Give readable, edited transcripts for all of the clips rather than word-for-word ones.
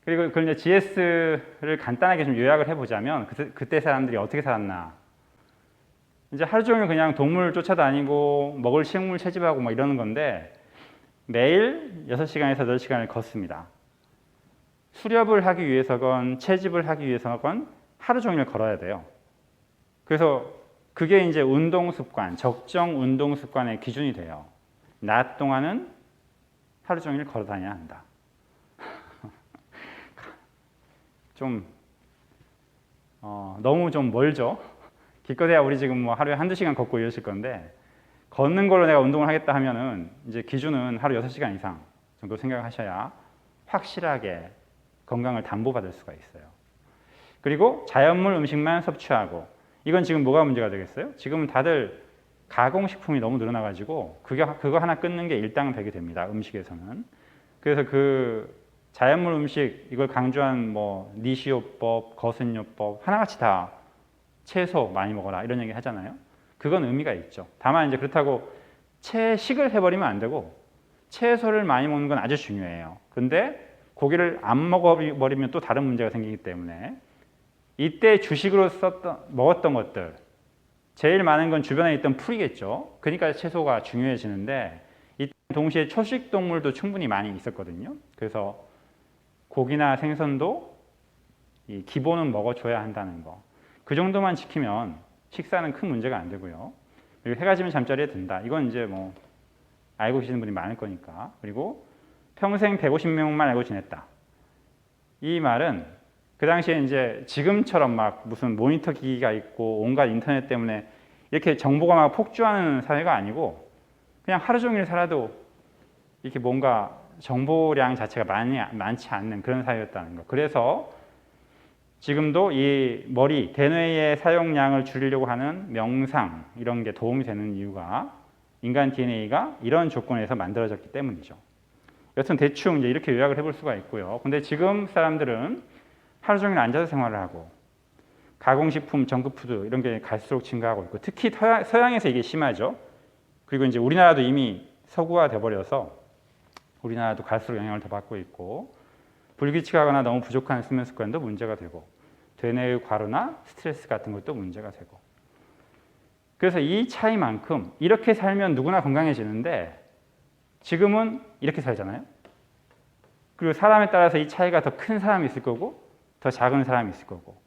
그리고 그걸 이제 GS를 간단하게 좀 요약을 해보자면 그때 사람들이 어떻게 살았나. 이제 하루 종일 그냥 동물 쫓아다니고 먹을 식물 채집하고 뭐 이러는 건데 매일 6시간에서 8시간을 걷습니다. 수렵을 하기 위해서건 채집을 하기 위해서건 하루 종일 걸어야 돼요. 그래서 그게 이제 운동 습관, 적정 운동 습관의 기준이 돼요. 낮 동안은 하루 종일 걸어 다녀야 한다. 좀 너무 좀 멀죠. 기껏해야 우리 지금 뭐 하루에 1~2시간 걷고 이러실 건데 걷는 걸로 내가 운동을 하겠다 하면은 이제 기준은 하루 6시간 이상 정도 생각하셔야 확실하게 건강을 담보받을 수가 있어요. 그리고 자연물 음식만 섭취하고, 이건 지금 뭐가 문제가 되겠어요? 지금은 다들 가공식품이 너무 늘어나가지고 그거 하나 끊는 게 일당백이 됩니다. 음식에서는. 그래서 그 자연물 음식 이걸 강조한 뭐 니시요법, 거순요법 하나같이 다 채소 많이 먹어라 이런 얘기 하잖아요. 그건 의미가 있죠. 다만 이제 그렇다고 채식을 해버리면 안 되고 채소를 많이 먹는 건 아주 중요해요. 근데 고기를 안 먹어버리면 또 다른 문제가 생기기 때문에 이때 주식으로 먹었던 것들 제일 많은 건 주변에 있던 풀이겠죠. 그러니까 채소가 중요해지는데 이 동시에 초식 동물도 충분히 많이 있었거든요. 그래서 고기나 생선도 이 기본은 먹어줘야 한다는 거. 그 정도만 지키면 식사는 큰 문제가 안 되고요. 그리고 해가 지면 잠자리에 든다. 이건 이제 뭐 알고 계시는 분이 많을 거니까. 그리고 평생 150명만 알고 지냈다. 이 말은 그 당시에 이제 지금처럼 막 무슨 모니터 기기가 있고 온갖 인터넷 때문에 이렇게 정보가 막 폭주하는 사회가 아니고 그냥 하루 종일 살아도 이렇게 뭔가 정보량 자체가 많지 않는 그런 사회였다는 거. 그래서 지금도 이 머리, 대뇌의 사용량을 줄이려고 하는 명상 이런 게 도움이 되는 이유가 인간 DNA가 이런 조건에서 만들어졌기 때문이죠. 여튼 대충 이제 이렇게 요약을 해볼 수가 있고요. 근데 지금 사람들은 하루 종일 앉아서 생활을 하고 가공식품, 정크푸드 이런 게 갈수록 증가하고 있고 특히 서양에서 이게 심하죠. 그리고 이제 우리나라도 이미 서구화돼 버려서 우리나라도 갈수록 영향을 더 받고 있고 불규칙하거나 너무 부족한 수면 습관도 문제가 되고 대뇌의 과로나 스트레스 같은 것도 문제가 되고 그래서 이 차이만큼 이렇게 살면 누구나 건강해지는데 지금은 이렇게 살잖아요. 그리고 사람에 따라서 이 차이가 더 큰 사람이 있을 거고 더 작은 사람이 있을 거고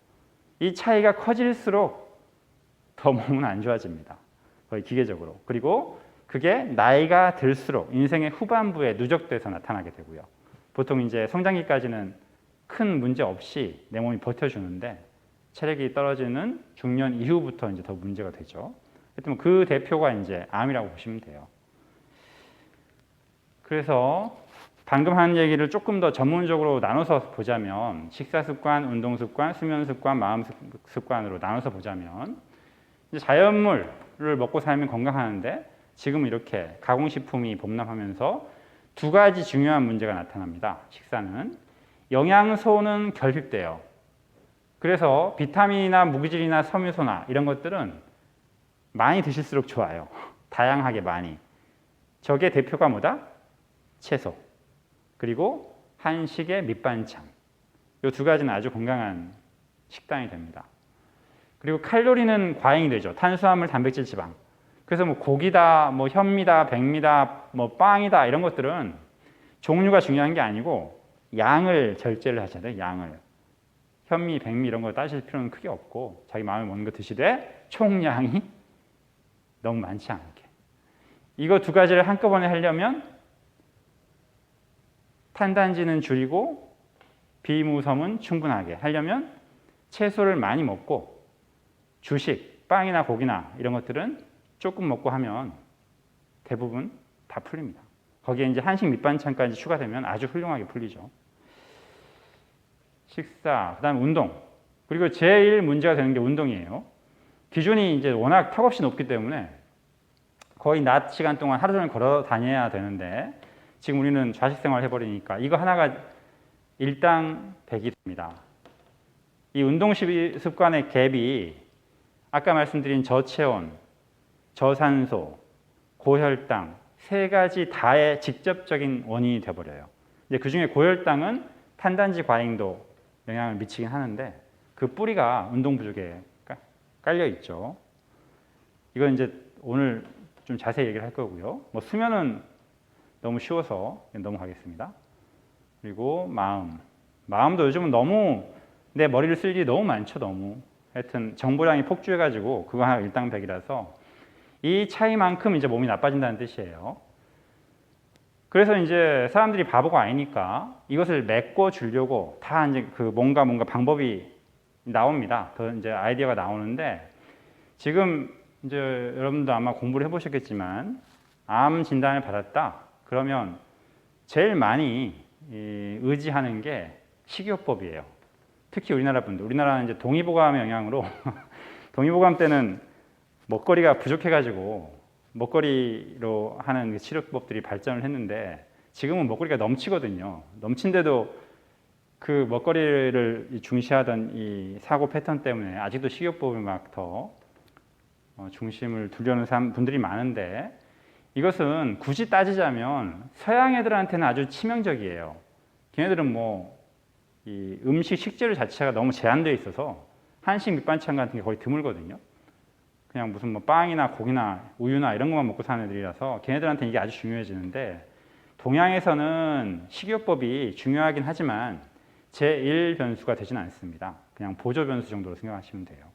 이 차이가 커질수록 더 몸은 안 좋아집니다. 거의 기계적으로. 그리고 그게 나이가 들수록 인생의 후반부에 누적돼서 나타나게 되고요. 보통 이제 성장기까지는 큰 문제 없이 내 몸이 버텨주는데 체력이 떨어지는 중년 이후부터 이제 더 문제가 되죠. 하여튼 그 대표가 이제 암이라고 보시면 돼요. 그래서 방금 한 얘기를 조금 더 전문적으로 나눠서 보자면 식사 습관, 운동 습관, 수면 습관, 마음 습관으로 나눠서 보자면 이제 자연물을 먹고 살면 건강하는데 지금 이렇게 가공식품이 범람하면서 두 가지 중요한 문제가 나타납니다. 식사는 영양소는 결핍돼요. 그래서 비타민이나 무기질이나 섬유소나 이런 것들은 많이 드실수록 좋아요. 다양하게 많이. 저게 대표가 뭐다? 채소. 그리고 한식의 밑반찬. 이 두 가지는 아주 건강한 식단이 됩니다. 그리고 칼로리는 과잉이 되죠. 탄수화물, 단백질, 지방. 그래서 뭐 고기다, 뭐 현미다, 백미다, 뭐 빵이다 이런 것들은 종류가 중요한 게 아니고 양을 절제를 하셔야 돼요. 양을. 현미, 백미 이런 거 따질 필요는 크게 없고 자기 마음에 먹는 거 드시되 총량이 너무 많지 않게. 이거 두 가지를 한꺼번에 하려면 탄단지는 줄이고 비무섬은 충분하게 하려면 채소를 많이 먹고 주식, 빵이나 고기나 이런 것들은 조금 먹고 하면 대부분 다 풀립니다. 거기에 이제 한식 밑반찬까지 추가되면 아주 훌륭하게 풀리죠. 식사, 그다음 운동. 그리고 제일 문제가 되는 게 운동이에요. 기준이 이제 워낙 턱없이 높기 때문에 거의 낮 시간 동안 하루 종일 걸어 다녀야 되는데 지금 우리는 좌식 생활 해버리니까 이거 하나가 일당백이 됩니다. 이 운동 습관의 갭이 아까 말씀드린 저체온, 저산소, 고혈당 세 가지 다의 직접적인 원인이 되어버려요. 이제 그 중에 고혈당은 탄단지 과잉도 영향을 미치긴 하는데 그 뿌리가 운동 부족에 깔려 있죠. 이건 이제 오늘 좀 자세히 얘기를 할 거고요. 뭐 수면은 너무 쉬워서 넘어가겠습니다. 그리고 마음도 요즘은 너무 내 머리를 쓸 일이 너무 많죠. 너무 하여튼 정보량이 폭주해가지고 그거 하나 일당백이라서 이 차이만큼 이제 몸이 나빠진다는 뜻이에요. 그래서 이제 사람들이 바보가 아니니까 이것을 메꿔 주려고 다 이제 그 뭔가 방법이 나옵니다. 더 이제 아이디어가 나오는데 지금 이제 여러분도 아마 공부를 해보셨겠지만 암 진단을 받았다. 그러면 제일 많이 의지하는 게 식이요법이에요. 특히 우리나라 분들. 우리나라는 이제 동의보감의 영향으로 동의보감 때는 먹거리가 부족해가지고 먹거리로 하는 치료법들이 발전을 했는데 지금은 먹거리가 넘치거든요. 넘친데도 그 먹거리를 중시하던 이 사고 패턴 때문에 아직도 식이요법을 막 더 중심을 두려는 분들이 많은데 이것은 굳이 따지자면 서양 애들한테는 아주 치명적이에요. 걔네들은 뭐 이 음식 식재료 자체가 너무 제한되어 있어서 한식 밑반찬 같은 게 거의 드물거든요. 그냥 무슨 뭐 빵이나 고기나 우유나 이런 것만 먹고 사는 애들이라서 걔네들한테는 이게 아주 중요해지는데 동양에서는 식이요법이 중요하긴 하지만 제1 변수가 되지는 않습니다. 그냥 보조 변수 정도로 생각하시면 돼요.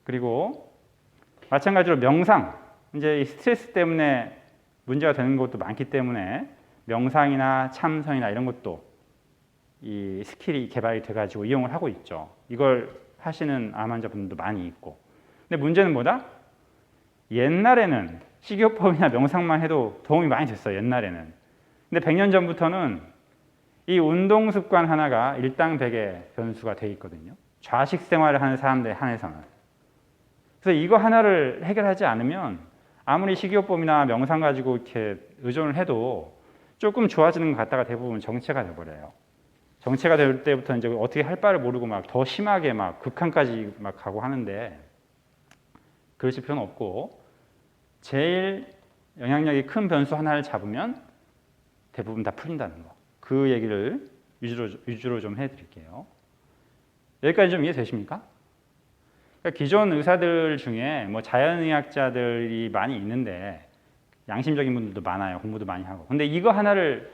그리고 마찬가지로 명상, 이제 이 스트레스 때문에 문제가 되는 것도 많기 때문에 명상이나 참선이나 이런 것도 이 스킬이 개발이 돼가지고 이용을 하고 있죠. 이걸 하시는 암 환자분들도 많이 있고. 근데 문제는 뭐다? 옛날에는 식이요법이나 명상만 해도 도움이 많이 됐어요. 옛날에는. 근데 100년 전부터는 이 운동 습관 하나가 일당백의 변수가 돼 있거든요. 좌식 생활을 하는 사람들에 한해서는. 그래서 이거 하나를 해결하지 않으면 아무리 식이요법이나 명상 가지고 이렇게 의존을 해도 조금 좋아지는 것 같다가 대부분 정체가 돼버려요. 정체가 될 때부터 이제 어떻게 할 바를 모르고 막 더 심하게 막 극한까지 막 가고 하는데 그러실 필요는 없고 제일 영향력이 큰 변수 하나를 잡으면 대부분 다 풀린다는 거. 그 얘기를 위주로 좀 해드릴게요. 여기까지 좀 이해되십니까? 그러니까 기존 의사들 중에 뭐 자연의학자들이 많이 있는데 양심적인 분들도 많아요. 공부도 많이 하고. 근데 이거 하나를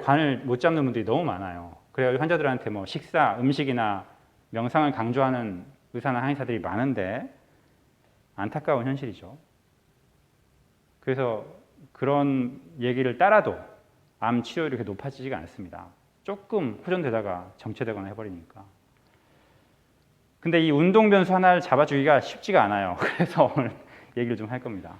관을 못 잡는 분들이 너무 많아요. 그래야 환자들한테 뭐 식사, 음식이나 명상을 강조하는 의사나 한의사들이 많은데 안타까운 현실이죠. 그래서 그런 얘기를 따라도 암 치료율이 그렇게 높아지지가 않습니다. 조금 호전되다가 정체되거나 해버리니까. 근데 이 운동 변수 하나를 잡아주기가 쉽지가 않아요. 그래서 오늘 얘기를 좀 할 겁니다.